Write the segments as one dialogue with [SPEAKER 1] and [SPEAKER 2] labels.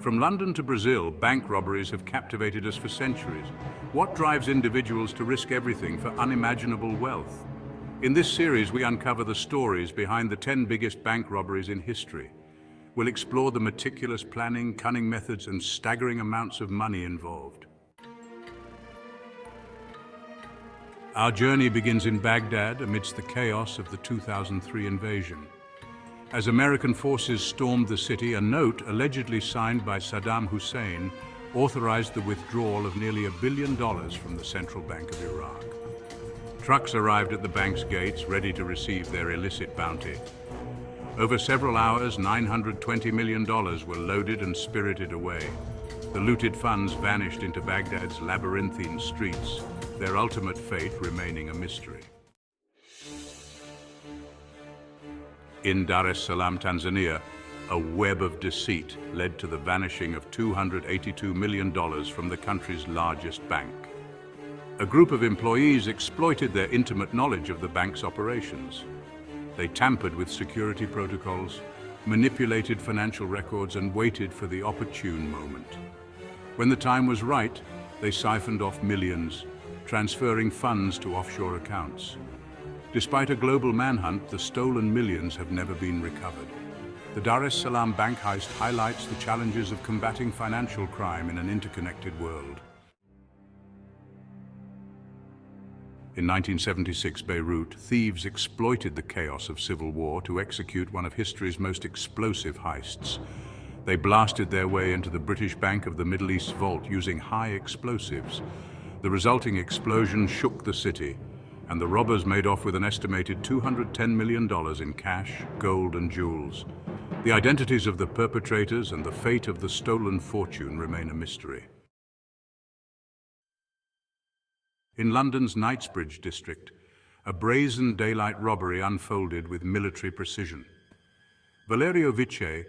[SPEAKER 1] From London to Brazil, bank robberies have captivated us for centuries. What drives individuals to risk everything for unimaginable wealth? In this series, we uncover the stories behind the 10 biggest bank robberies in history. We'll explore the meticulous planning, cunning methods, and staggering amounts of money involved. Our journey begins in Baghdad amidst the chaos of the 2003 invasion. As American forces stormed the city, a note allegedly signed by Saddam Hussein authorized the withdrawal of nearly $1 billion from the Central Bank of Iraq. Trucks arrived at the bank's gates, ready to receive their illicit bounty. Over several hours, $920 million were loaded and spirited away. The looted funds vanished into Baghdad's labyrinthine streets, their ultimate fate remaining a mystery. In Dar es Salaam, Tanzania, a web of deceit led to the vanishing of $282 million from the country's largest bank. A group of employees exploited their intimate knowledge of the bank's operations. They tampered with security protocols, manipulated financial records, and waited for the opportune moment. When the time was right, they siphoned off millions, transferring funds to offshore accounts. Despite a global manhunt, the stolen millions have never been recovered. The Dar es Salaam bank heist highlights the challenges of combating financial crime in an interconnected world. In 1976 Beirut, thieves exploited the chaos of civil war to execute one of history's most explosive heists. They blasted their way into the British Bank of the Middle East vault using high explosives. The resulting explosion shook the city, and the robbers made off with an estimated $210 million in cash, gold, and jewels. The identities of the perpetrators and the fate of the stolen fortune remain a mystery. In London's Knightsbridge district, a brazen daylight robbery unfolded with military precision. Valerio Vice,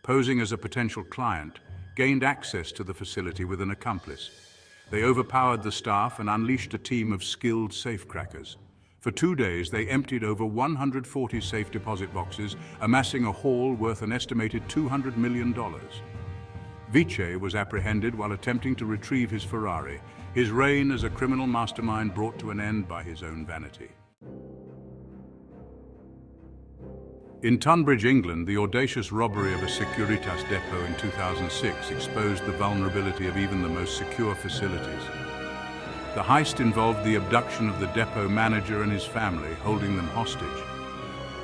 [SPEAKER 1] posing as a potential client, gained access to the facility with an accomplice. They overpowered the staff and unleashed a team of skilled safecrackers. For 2 days, they emptied over 140 safe deposit boxes, amassing a haul worth an estimated $200 million. Vice was apprehended while attempting to retrieve his Ferrari, his reign as a criminal mastermind brought to an end by his own vanity. In Tunbridge, England, the audacious robbery of a Securitas depot in 2006 exposed the vulnerability of even the most secure facilities. The heist involved the abduction of the depot manager and his family, holding them hostage.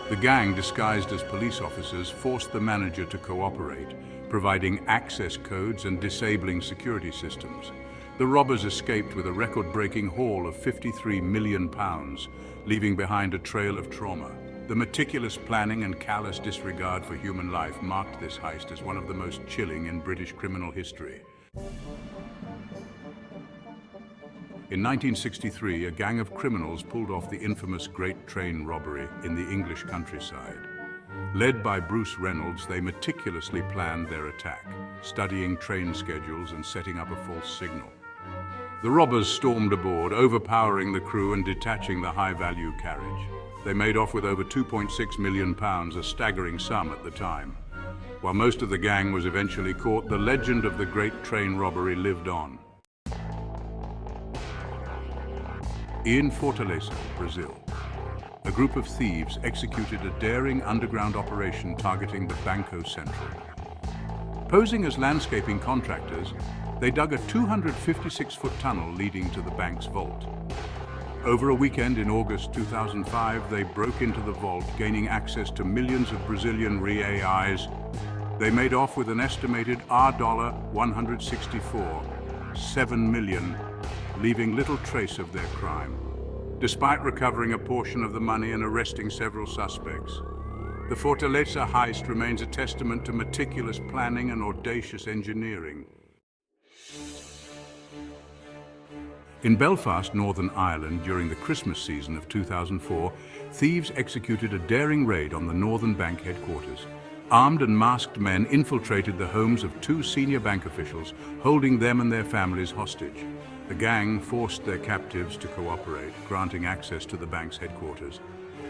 [SPEAKER 1] The gang, disguised as police officers, forced the manager to cooperate, providing access codes and disabling security systems. The robbers escaped with a record-breaking haul of £53 million, leaving behind a trail of trauma. The meticulous planning and callous disregard for human life marked this heist as one of the most chilling in British criminal history. In 1963, a gang of criminals pulled off the infamous Great Train Robbery in the English countryside. Led by Bruce Reynolds, they meticulously planned their attack, studying train schedules and setting up a false signal. The robbers stormed aboard, overpowering the crew and detaching the high-value carriage. They made off with over £2.6 million, a staggering sum at the time. While most of the gang was eventually caught, the legend of the Great Train Robbery lived on. In Fortaleza, Brazil, a group of thieves executed a daring underground operation targeting the Banco Central. Posing as landscaping contractors, they dug a 256-foot tunnel leading to the bank's vault. Over a weekend in August 2005, they broke into the vault, gaining access to millions of Brazilian reais. They made off with an estimated $164.7 million, leaving little trace of their crime. Despite recovering a portion of the money and arresting several suspects, the Fortaleza heist remains a testament to meticulous planning and audacious engineering. In Belfast, Northern Ireland, during the Christmas season of 2004, thieves executed a daring raid on the Northern Bank headquarters. Armed and masked men infiltrated the homes of 2 senior bank officials, holding them and their families hostage. The gang forced their captives to cooperate, granting access to the bank's headquarters.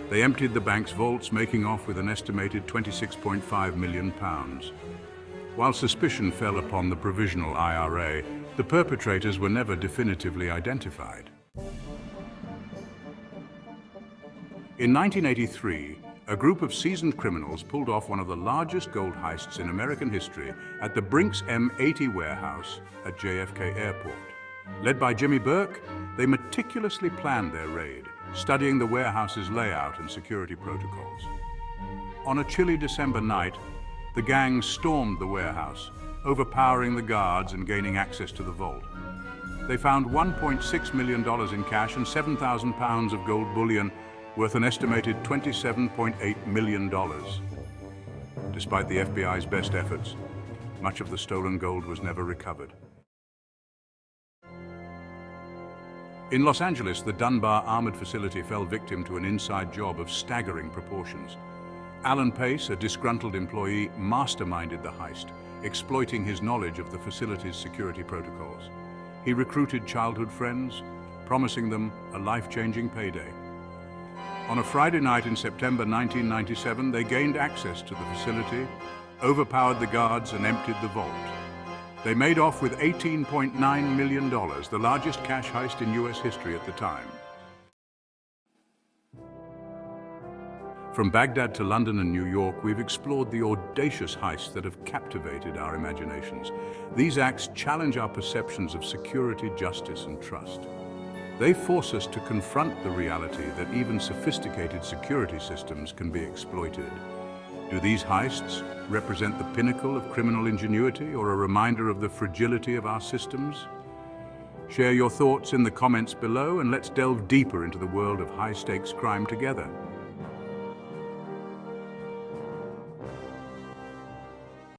[SPEAKER 1] They emptied the bank's vaults, making off with an estimated £26.5 million. While suspicion fell upon the provisional IRA, the perpetrators were never definitively identified. In 1983, a group of seasoned criminals pulled off one of the largest gold heists in American history at the Brinks M80 warehouse at JFK Airport. Led by Jimmy Burke, they meticulously planned their raid, studying the warehouse's layout and security protocols. On a chilly December night, the gang stormed the warehouse, overpowering the guards and gaining access to the vault. They found $1.6 million in cash and 7,000 pounds of gold bullion worth an estimated $27.8 million. Despite the FBI's best efforts, much of the stolen gold was never recovered. In Los Angeles, the Dunbar armored facility fell victim to an inside job of staggering proportions. Alan Pace, a disgruntled employee, masterminded the heist, exploiting his knowledge of the facility's security protocols. He recruited childhood friends, promising them a life-changing payday. On a Friday night in September 1997, they gained access to the facility, overpowered the guards, and emptied the vault. They made off with $18.9 million, the largest cash heist in US history at the time. From Baghdad to London and New York, we've explored the audacious heists that have captivated our imaginations. These acts challenge our perceptions of security, justice, and trust. They force us to confront the reality that even sophisticated security systems can be exploited. Do these heists represent the pinnacle of criminal ingenuity or a reminder of the fragility of our systems? Share your thoughts in the comments below, and let's delve deeper into the world of high-stakes crime together.